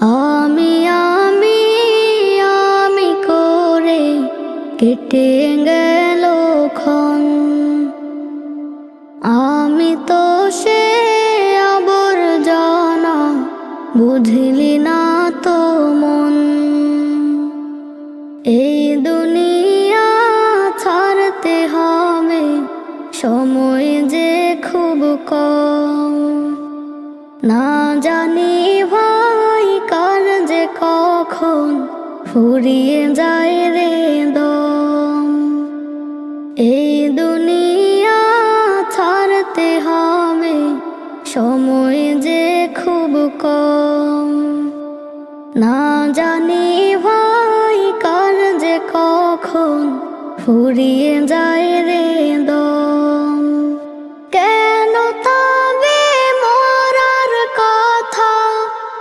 আমি আমি আমি করে কেটে গেল ক্ষণ। আমি তো সে আবর্জনা, বুঝলি না তো মন। এই দুনিয়া ছাড়তে হবে, সময় যে খুব কম। না জানি ভাই কার যে কখন ফুরিয়ে যায় রে দম। এই দুনিয়া ছাড়তে হবে, সময় যে খুব কম। না জানি ভাই কার যে কখন ফুরিয়ে যায় রে দম।